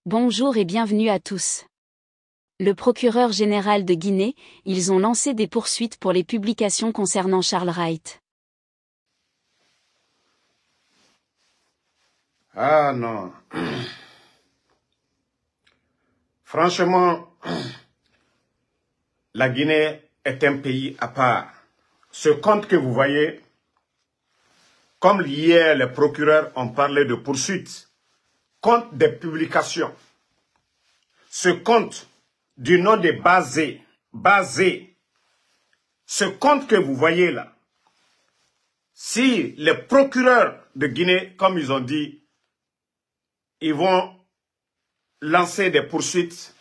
Bonjour et bienvenue à tous. Le procureur général de Guinée, ils ont lancé des poursuites pour les publications concernant Charles Wright. Ah non. Franchement, la Guinée est un pays à part. Ce compte que vous voyez, comme hier les procureurs ont parlé de poursuites, compte des publications. Ce compte du nom de Bazé, ce compte que vous voyez là, si les procureurs de Guinée, comme ils ont dit, ils vont lancer des poursuites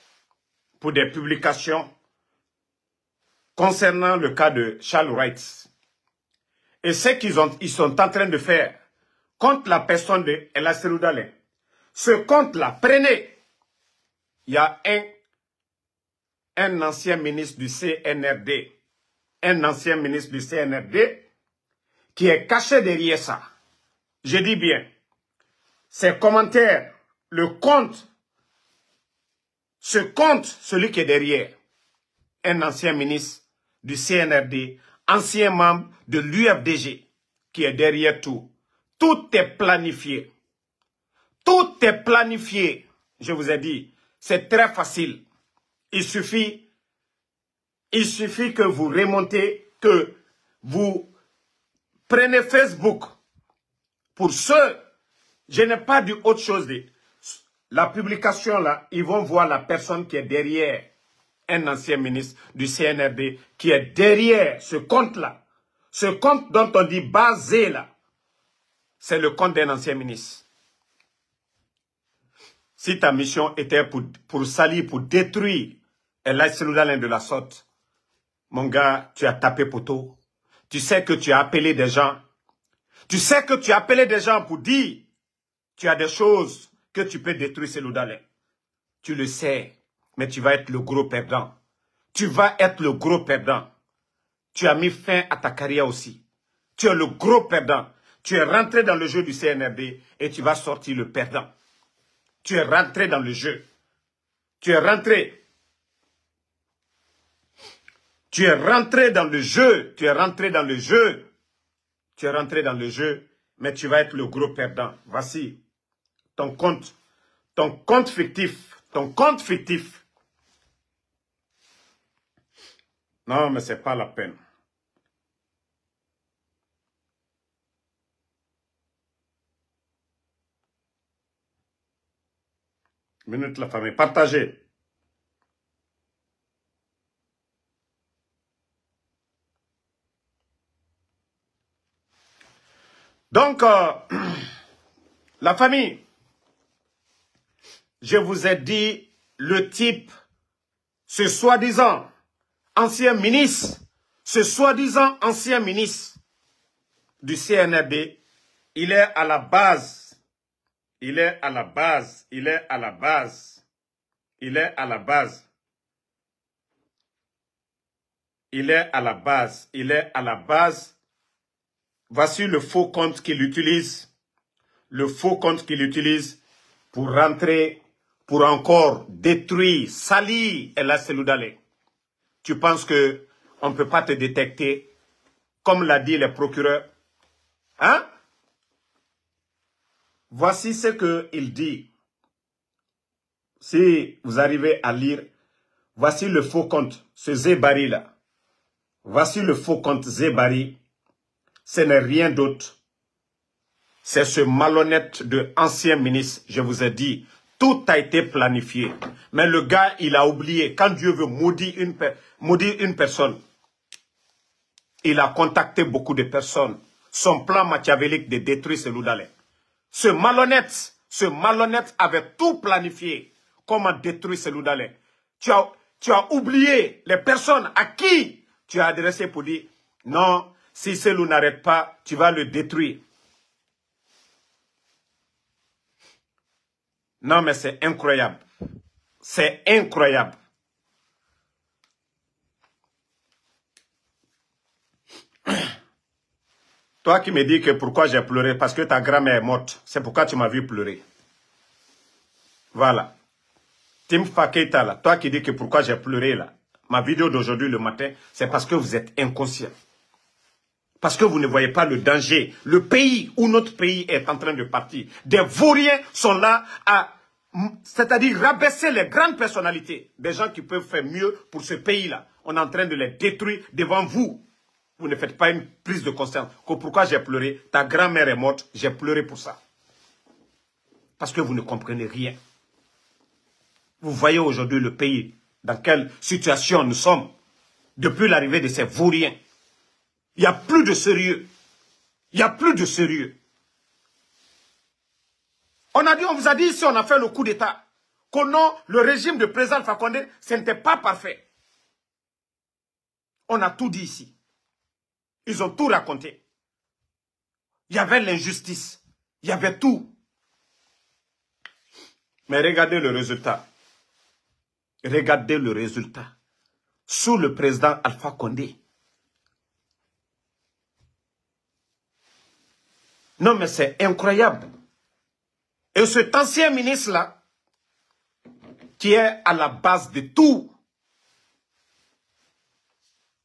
pour des publications concernant le cas de Charles Wright. Et ce qu'ils sont en train de faire contre la personne de El Seloudalé, ce compte-là, prenez. Il y a un ancien ministre du CNRD, qui est caché derrière ça. Je dis bien, ses commentaires, le compte, ce compte, celui qui est derrière, un ancien ministre du CNRD, ancien membre de l'UFDG, qui est derrière tout. Tout est planifié. Tout est planifié. Je vous ai dit, c'est très facile. Il suffit que vous remontez, que vous prenez Facebook. Pour ceux, je n'ai pas dit autre chose. La publication là, ils vont voir la personne qui est derrière, un ancien ministre du CNRD, qui est derrière ce compte-là. Ce compte dont on dit Bazé là, c'est le compte d'un ancien ministre. Si ta mission était pour salir, pour détruire El Seloudalé de la sorte, mon gars, tu as tapé poteau. Tu sais que tu as appelé des gens. Tu sais que tu as appelé des gens pour dire tu as des choses que tu peux détruire Seloudalé. Tu le sais, mais tu vas être le gros perdant. Tu vas être le gros perdant. Tu as mis fin à ta carrière aussi. Tu es le gros perdant. Tu es rentré dans le jeu du CNRD et tu vas sortir le perdant. Tu es rentré dans le jeu. Tu es rentré. Tu es rentré dans le jeu. Tu es rentré dans le jeu. Tu es rentré dans le jeu, mais tu vas être le gros perdant. Voici ton compte fictif. Ton compte fictif. Non, mais ce n'est pas la peine. Minute la famille. Partagez. Donc, la famille, je vous ai dit, le type, ce soi-disant ancien ministre, ce soi-disant ancien ministre du CNRD, il est à la base. Il est à la base. Il est à la base. Il est à la base. Il est à la base. Il est à la base. Voici le faux compte qu'il utilise. Le faux compte qu'il utilise pour rentrer, pour encore détruire, salir El Seloudalé. Tu penses que on ne peut pas te détecter, comme l'a dit le procureur? Hein? Voici ce qu'il dit. Si vous arrivez à lire, voici le faux compte, ce Zébari là. Voici le faux compte Zébari. Ce n'est rien d'autre. C'est ce malhonnête de ancien ministre, je vous ai dit. Tout a été planifié. Mais le gars, il a oublié. Quand Dieu veut maudire une personne, il a contacté beaucoup de personnes. Son plan machiavélique de détruire Seloudalé. Ce malhonnête avait tout planifié. Comment détruire Seloudalé. Tu as oublié les personnes à qui tu as adressé pour dire non, si Selou n'arrête pas, tu vas le détruire. Non, mais c'est incroyable. C'est incroyable. Toi qui me dis que pourquoi j'ai pleuré, parce que ta grand-mère est morte. C'est pourquoi tu m'as vu pleurer. Voilà. Tim Faketa, là, toi qui dis que pourquoi j'ai pleuré, là, ma vidéo d'aujourd'hui le matin, c'est parce que vous êtes inconscient. Parce que vous ne voyez pas le danger. Le pays où notre pays est en train de partir. Des vauriens sont là à, c'est-à-dire rabaisser les grandes personnalités. Des gens qui peuvent faire mieux pour ce pays-là. On est en train de les détruire devant vous. Vous ne faites pas une prise de conscience. Pourquoi j'ai pleuré? Ta grand-mère est morte, j'ai pleuré pour ça. Parce que vous ne comprenez rien. Vous voyez aujourd'hui le pays, dans quelle situation nous sommes, depuis l'arrivée de ces vauriens. Il n'y a plus de sérieux. Il n'y a plus de sérieux. On vous a dit ici, on a fait le coup d'État. Que non, le régime de président Alpha Condé, ce n'était pas parfait. On a tout dit ici. Ils ont tout raconté. Il y avait l'injustice. Il y avait tout. Mais regardez le résultat. Regardez le résultat. Sous le président Alpha Condé. Non, mais c'est incroyable. Et cet ancien ministre-là, qui est à la base de tout.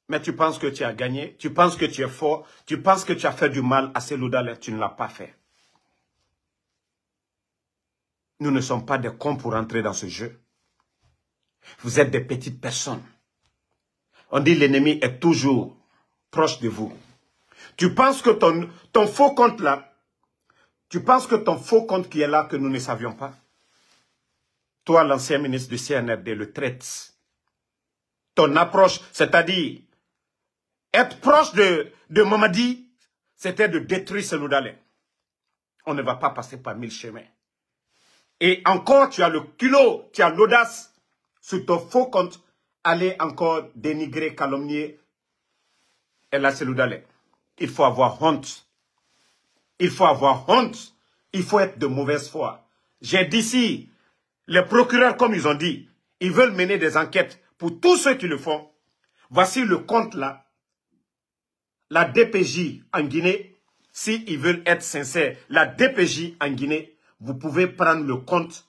Mais tu penses que tu as gagné, tu penses que tu es fort, tu penses que tu as fait du mal à Seloudalé, tu ne l'as pas fait. Nous ne sommes pas des cons pour entrer dans ce jeu. Vous êtes des petites personnes. On dit l'ennemi est toujours proche de vous. Tu penses que ton faux compte là, tu penses que ton faux compte qui est là, que nous ne savions pas? Toi, l'ancien ministre du CNRD, le traite. Ton approche, c'est-à-dire être proche de Mamadi, c'était de détruire Seloudalé. On ne va pas passer par 1000 chemins. Et encore, tu as le culot, tu as l'audace, sur ton faux compte, aller encore dénigrer, calomnier El Seloudalé. Il faut avoir honte. Il faut avoir honte. Il faut être de mauvaise foi. J'ai dit ici, les procureurs, comme ils ont dit, ils veulent mener des enquêtes pour tous ceux qui le font. Voici le compte là. La DPJ en Guinée, s'ils veulent être sincères, la DPJ en Guinée, vous pouvez prendre le compte.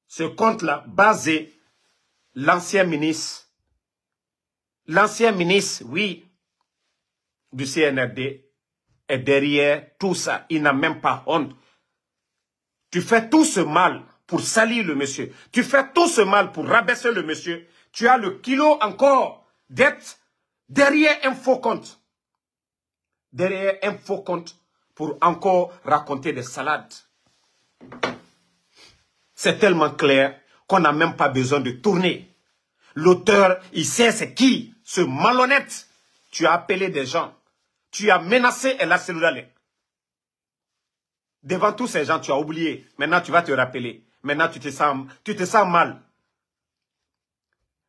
Ce compte-là, basé, l'ancien ministre, oui, du CNRD, est derrière tout ça. Il n'a même pas honte. Tu fais tout ce mal pour salir le monsieur. Tu fais tout ce mal pour rabaisser le monsieur. Tu as le kilo encore d'être derrière un faux compte. Derrière un faux compte pour encore raconter des salades. C'est tellement clair qu'on n'a même pas besoin de tourner. L'auteur, il sait c'est qui, ce malhonnête. Tu as appelé des gens. Tu as menacé El Seloudalé. Devant tous ces gens, tu as oublié. Maintenant, tu vas te rappeler. Maintenant, tu te sens mal.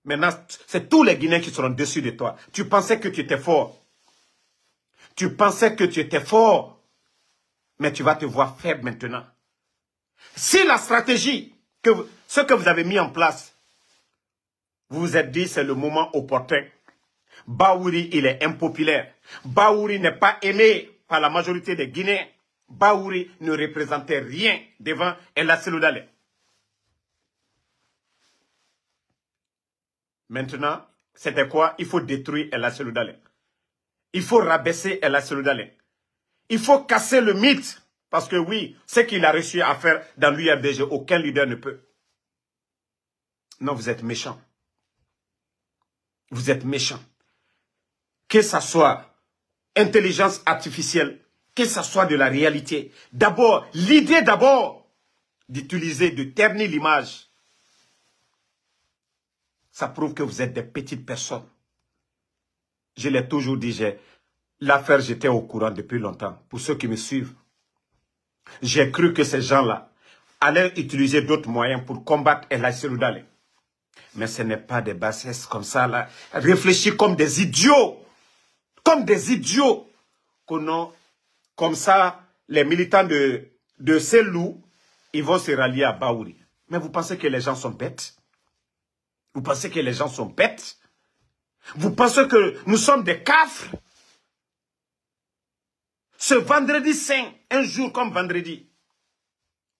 Maintenant, c'est tous les Guinéens qui seront dessus de toi. Tu pensais que tu étais fort. Tu pensais que tu étais fort. Mais tu vas te voir faible maintenant. Si la stratégie, ce que vous avez mis en place, vous vous êtes dit c'est le moment opportun. Baouri, il est impopulaire. Baouri n'est pas aimé par la majorité des Guinéens. Baouri ne représentait rien devant El Seloudalé. Maintenant, c'était quoi? Il faut détruire El Seloudalé. Il faut rabaisser El Seloudalé. Il faut casser le mythe. Parce que oui, ce qu'il a réussi à faire dans l'URDG, aucun leader ne peut. Non, vous êtes méchants. Vous êtes méchants. Que ça soit intelligence artificielle, que ça soit de la réalité. D'abord, l'idée d'utiliser, de ternir l'image. Ça prouve que vous êtes des petites personnes. Je l'ai toujours dit, l'affaire, j'étais au courant depuis longtemps. Pour ceux qui me suivent. J'ai cru que ces gens-là allaient utiliser d'autres moyens pour combattre El Seloudalé. Mais ce n'est pas des bassesses comme ça, là. Réfléchis comme des idiots. Comme des idiots. Comme ça, les militants de Selou, ils vont se rallier à Baouri. Mais vous pensez que les gens sont bêtes? Vous pensez que les gens sont bêtes? Vous pensez que nous sommes des cafres? Ce vendredi saint, un jour comme vendredi,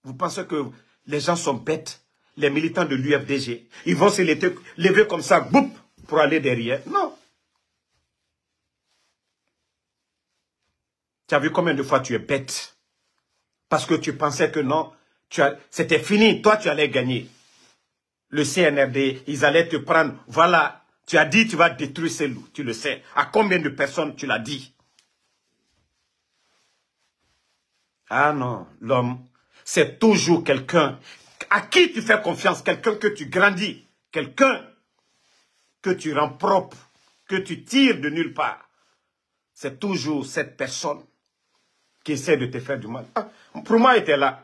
vous pensez que les gens sont bêtes? les militants de l'UFDG, ils vont se lever comme ça, boum, pour aller derrière. Non. Tu as vu combien de fois tu es bête? Parce que tu pensais que non, c'était fini, toi tu allais gagner. Le CNRD, ils allaient te prendre, voilà, tu as dit tu vas détruire ces loups, tu le sais. À combien de personnes tu l'as dit? Ah non, l'homme, c'est toujours quelqu'un à qui tu fais confiance, quelqu'un que tu grandis, quelqu'un que tu rends propre, que tu tires de nulle part. C'est toujours cette personne qui essaie de te faire du mal. Ah, pour moi, il était là.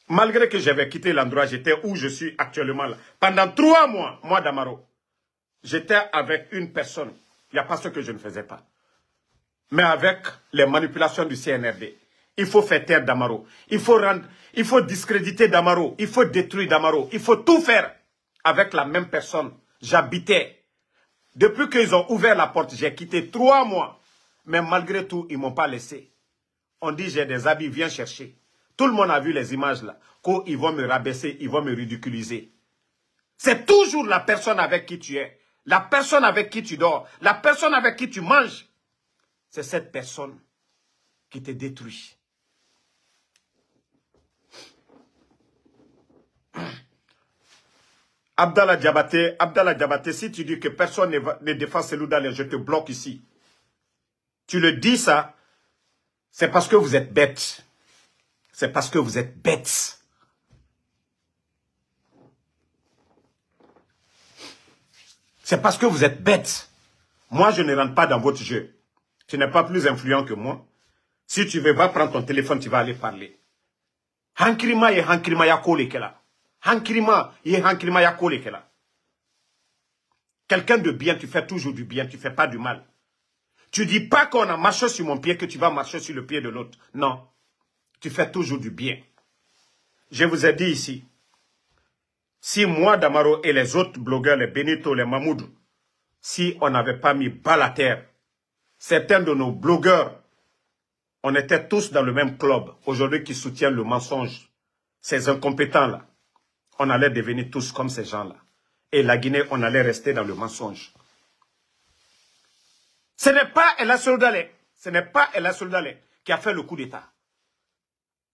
Malgré que j'avais quitté l'endroit, j'étais où je suis actuellement là. Pendant 3 mois, moi Damaro, j'étais avec une personne. Il n'y a pas ce que je ne faisais pas. Mais avec les manipulations du CNRD. Il faut faire taire Damaro. Il faut discréditer Damaro. Il faut détruire Damaro. Il faut tout faire avec la même personne. J'habitais. Depuis qu'ils ont ouvert la porte, j'ai quitté 3 mois. Mais malgré tout, ils ne m'ont pas laissé. On dit j'ai des habits, viens chercher. Tout le monde a vu les images là. Qu'ils vont me rabaisser, ils vont me ridiculiser. C'est toujours la personne avec qui tu es. La personne avec qui tu dors. La personne avec qui tu manges. C'est cette personne qui te détruit. Abdallah Diabaté, si tu dis que personne ne défend Cellou Dalein, je te bloque ici. Tu le dis ça, c'est parce que vous êtes bête. C'est parce que vous êtes bête. C'est parce que vous êtes bête. Moi, je ne rentre pas dans votre jeu. Tu n'es pas plus influent que moi. Si tu veux, va prendre ton téléphone, tu vas aller parler. Hankrima ye hankrima ya kole kela. Hankrima ye hankrima ya kole kela. Quelqu'un de bien, tu fais toujours du bien, tu ne fais pas du mal. Tu dis pas qu'on a marché sur mon pied, que tu vas marcher sur le pied de l'autre. Non. Tu fais toujours du bien. Je vous ai dit ici, si moi, Damaro et les autres blogueurs, les Benito, les Mamoudou, si on n'avait pas mis bas à terre, certains de nos blogueurs, on était tous dans le même club, aujourd'hui qui soutiennent le mensonge. Ces incompétents-là, on allait devenir tous comme ces gens-là. Et la Guinée, on allait rester dans le mensonge. Ce n'est pas Ella Soldalé, ce n'est pas Ella Soldalé qui a fait le coup d'État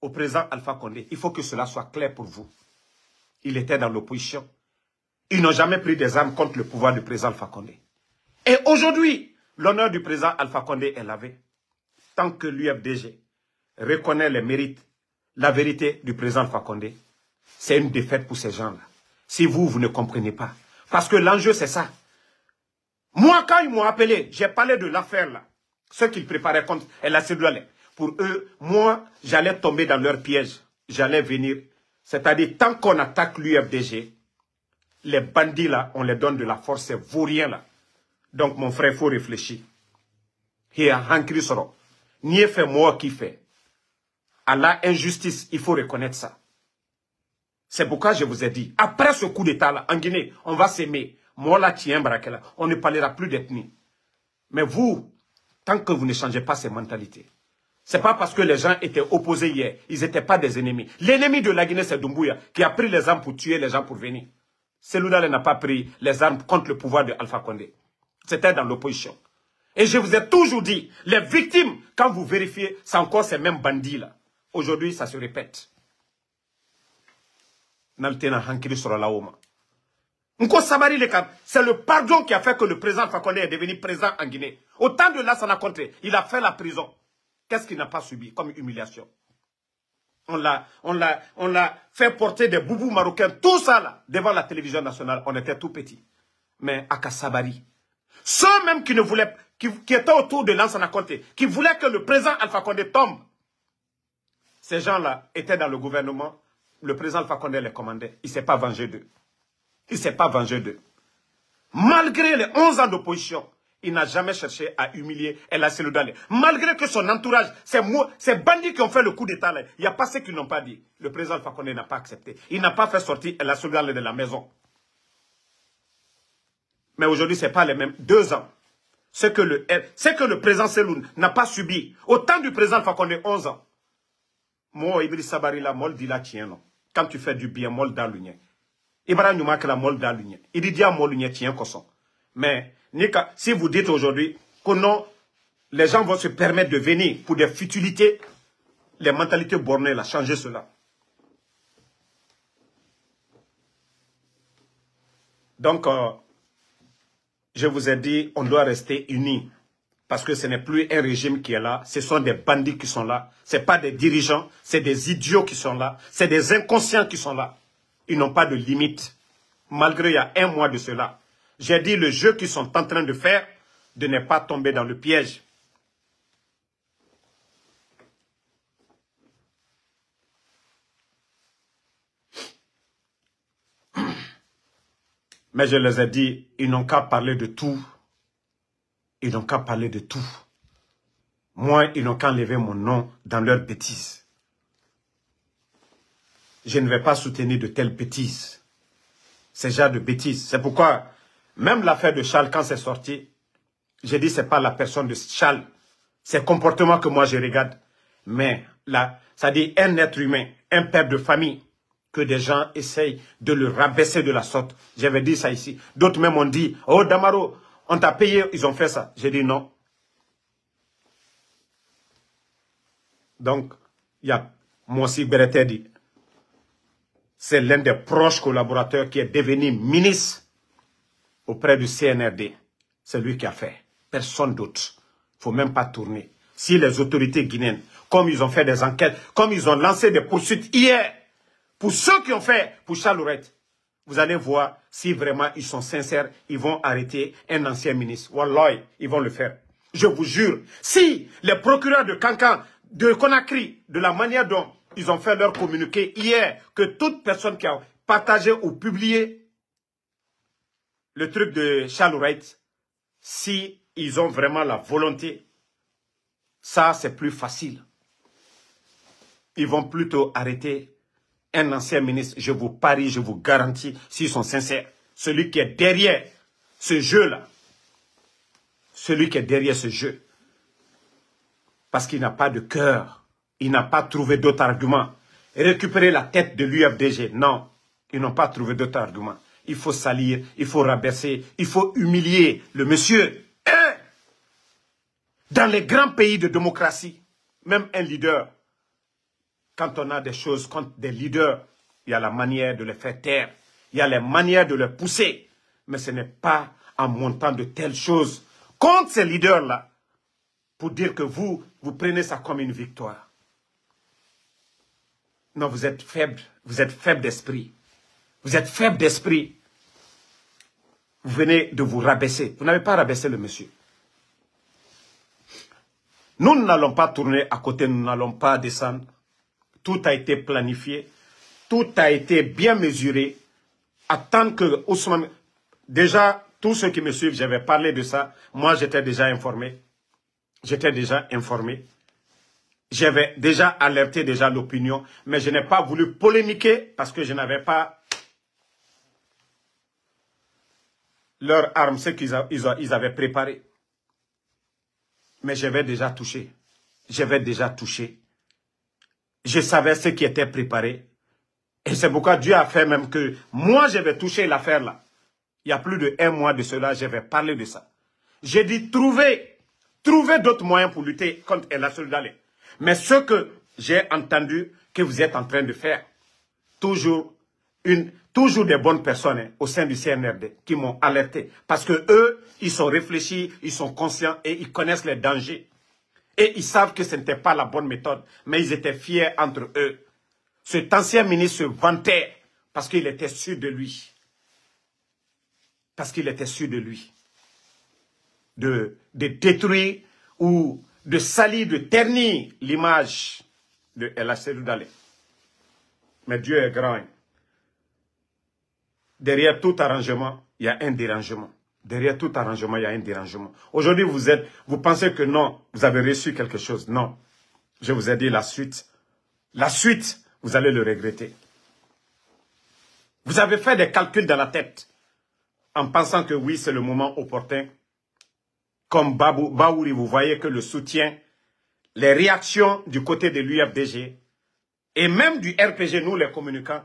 au président Alpha Condé. Il faut que cela soit clair pour vous. Il était dans l'opposition. Ils n'ont jamais pris des armes contre le pouvoir du président Alpha Condé. Et aujourd'hui, l'honneur du président Alpha Condé est lavé. Tant que l'UFDG reconnaît les mérites, la vérité du président Alpha Condé, c'est une défaite pour ces gens-là. Si vous ne comprenez pas. Parce que l'enjeu, c'est ça. Moi, quand ils m'ont appelé, j'ai parlé de l'affaire là. Ceux qu'ils préparaient contre El Assedoualé. Pour eux, moi, j'allais tomber dans leur piège. J'allais venir. C'est-à-dire, tant qu'on attaque l'UFDG, les bandits là, on les donne de la force, ces vauriens là. Donc, mon frère, il faut réfléchir. Il y a un cri soro. Ni fait moi qui fait. À la injustice, il faut reconnaître ça. C'est pourquoi je vous ai dit, après ce coup d'État là, en Guinée, on va s'aimer. Moi là, tiens, Barakela, on ne parlera plus d'ethnie. Mais vous, tant que vous ne changez pas ces mentalités, c'est pas parce que les gens étaient opposés hier, ils n'étaient pas des ennemis. L'ennemi de la Guinée, c'est Doumbouya, qui a pris les armes pour tuer les gens pour venir. Cellou Dalein n'a pas pris les armes contre le pouvoir de Alpha Condé. C'était dans l'opposition. Et je vous ai toujours dit, les victimes, quand vous vérifiez, c'est encore ces mêmes bandits-là. Aujourd'hui, ça se répète. C'est le pardon qui a fait que le président Alpha Condé est devenu président en Guinée. Au temps de Lassana Conté, il a fait la prison. Qu'est-ce qu'il n'a pas subi comme humiliation? On l'a fait porter des boubous marocains, tout ça là, devant la télévision nationale. On était tout petits. Mais à Kassabari, ceux même qui ne voulaient, qui étaient autour de Lansana Conté, qui voulaient que le président Alpha Condé tombe, ces gens-là étaient dans le gouvernement. Le président Alpha Condé les commandait. Il ne s'est pas vengé d'eux. Il ne s'est pas vengé d'eux. Malgré les 11 ans d'opposition, il n'a jamais cherché à humilier El Assedou Dalein. Malgré que son entourage, ces bandits qui ont fait le coup d'État, il n'y a pas ceux qui n'ont pas dit. Le président Alpha Condé n'a pas accepté. Il n'a pas fait sortir El Assedou Dalein de la maison. Mais aujourd'hui, ce n'est pas les mêmes. 2 ans. Ce que le président Cellou n'a pas subi. Au temps du président Alpha Condé, 11 ans. Moi, Ibri Sabari, la mol dit la tienne. Quand tu fais du bien, mol dans l'union. Ibra Numa que la mol d'Alunia. Il dit à Molunia tient Kosson. Mais, si vous dites aujourd'hui que non, les gens vont se permettre de venir pour des futilités, les mentalités bornées, là, changer cela. Donc, je vous ai dit, on doit rester unis. Parce que ce n'est plus un régime qui est là, ce sont des bandits qui sont là. Ce n'est pas des dirigeants, c'est des idiots qui sont là. C'est des inconscients qui sont là. Ils n'ont pas de limite. Malgré il y a un mois de cela, j'ai dit le jeu qu'ils sont en train de faire, de ne pas tomber dans le piège. Mais je les ai dit, ils n'ont qu'à parler de tout. Ils n'ont qu'à parler de tout. Moi, ils n'ont qu'à enlever mon nom dans leurs bêtises. Je ne vais pas soutenir de telles bêtises. Ces genres de bêtises. C'est pourquoi, même l'affaire de Charles, quand c'est sorti, j'ai dit, ce n'est pas la personne de Charles. C'est le comportement que moi je regarde. Mais là, ça dit un être humain, un père de famille, que des gens essayent de le rabaisser de la sorte. J'avais dit ça ici. D'autres même ont dit, oh Damaro, on t'a payé, ils ont fait ça. J'ai dit non. Donc, il y a Mossi Bereté dit, c'est l'un des proches collaborateurs qui est devenu ministre auprès du CNRD. C'est lui qui a fait. Personne d'autre. Il ne faut même pas tourner. Si les autorités guinéennes, comme ils ont fait des enquêtes, comme ils ont lancé des poursuites hier, pour ceux qui ont fait pour Charles Laurette, vous allez voir si vraiment ils sont sincères, ils vont arrêter un ancien ministre. Wallah, ils vont le faire. Je vous jure, si les procureurs de Kankan, de Conakry, de la manière dont ils ont fait leur communiqué hier, que toute personne qui a partagé ou publié le truc de Charles Laurette, si ils ont vraiment la volonté, ça c'est plus facile. Ils vont plutôt arrêter un ancien ministre, je vous parie, je vous garantis, s'ils sont sincères, celui qui est derrière ce jeu-là, celui qui est derrière ce jeu, parce qu'il n'a pas de cœur, il n'a pas trouvé d'autres arguments. Récupérer la tête de l'UFDG, non, ils n'ont pas trouvé d'autres arguments. Il faut salir, il faut rabaisser, il faut humilier le monsieur. Dans les grands pays de démocratie, même un leader, quand on a des choses contre des leaders, il y a la manière de les faire taire. Il y a les manières de les pousser. Mais ce n'est pas en montant de telles choses contre ces leaders-là pour dire que vous prenez ça comme une victoire. Non, vous êtes faible d'esprit. Vous êtes faible d'esprit. Vous venez de vous rabaisser. Vous n'avez pas rabaissé le monsieur. Nous n'allons pas tourner à côté, nous n'allons pas descendre. Tout a été planifié, tout a été bien mesuré. Attendre que Ousmane... Déjà, tous ceux qui me suivent, j'avais parlé de ça. Moi, j'étais déjà informé. J'avais déjà alerté l'opinion, mais je n'ai pas voulu polémiquer parce que je n'avais pas leurs armes, ce qu'ils avaient préparé. Mais j'avais déjà touché. Je savais ce qui était préparé. Et c'est pourquoi Dieu a fait même que moi, je vais toucher l'affaire là. Il y a plus de 1 mois de cela, je vais parler de ça. J'ai dit, trouvez d'autres moyens pour lutter contre El Soldalé. Mais ce que j'ai entendu que vous êtes en train de faire, toujours des bonnes personnes au sein du CNRD qui m'ont alerté. Parce que eux, ils sont réfléchis, ils sont conscients et ils connaissent les dangers. Et ils savent que ce n'était pas la bonne méthode, mais ils étaient fiers entre eux. Cet ancien ministre se vantait parce qu'il était sûr de lui. De détruire ou de salir, de ternir l'image de El Soldalé. Mais Dieu est grand. Derrière tout arrangement, il y a un dérangement. Aujourd'hui, vous pensez que non, vous avez reçu quelque chose. Non. Je vous ai dit la suite. La suite, vous allez le regretter. Vous avez fait des calculs dans la tête en pensant que oui, c'est le moment opportun. Comme Baouri, vous voyez que le soutien, les réactions du côté de l'UFDG et même du RPG, nous les communicants,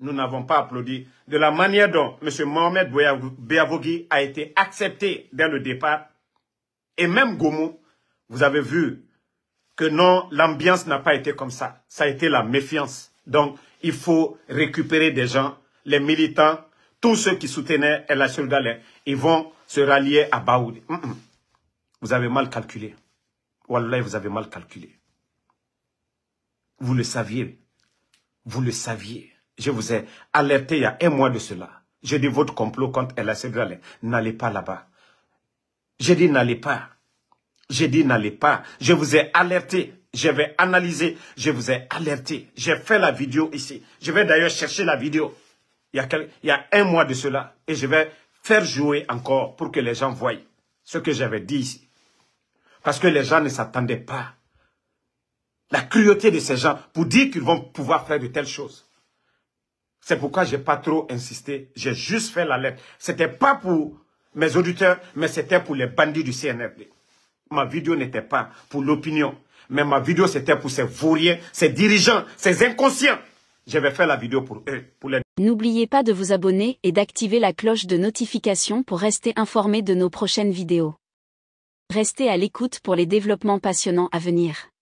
nous n'avons pas applaudi de la manière dont M. Mohamed Beavogui a été accepté dès le départ. Et même Gomo, vous avez vu que non, l'ambiance n'a pas été comme ça. Ça a été la méfiance. Donc, il faut récupérer des gens, les militants, tous ceux qui soutenaient El Achille Galais, ils vont se rallier à Baoud. Vous avez mal calculé. Wallah, vous avez mal calculé. Vous le saviez. Vous le saviez. Je vous ai alerté il y a un mois de cela. J'ai dit votre complot contre El Achille Galais. N'allez pas là-bas. J'ai dit n'allez pas. J'ai dit n'allez pas. Je vous ai alerté. Je vais analyser. Je vous ai alerté. J'ai fait la vidéo ici. Je vais d'ailleurs chercher la vidéo. Il y a un mois de cela. Et je vais faire jouer encore pour que les gens voient ce que j'avais dit ici. Parce que les gens ne s'attendaient pas. La cruauté de ces gens pour dire qu'ils vont pouvoir faire de telles choses. C'est pourquoi je n'ai pas trop insisté. J'ai juste fait l'alerte. Ce n'était pas pour mes auditeurs, mais c'était pour les bandits du CNRD. Ma vidéo n'était pas pour l'opinion. Mais ma vidéo, c'était pour ces vauriens, ces dirigeants, ces inconscients. Je vais faire la vidéo pour eux. N'oubliez pas de vous abonner et d'activer la cloche de notification pour rester informé de nos prochaines vidéos. Restez à l'écoute pour les développements passionnants à venir.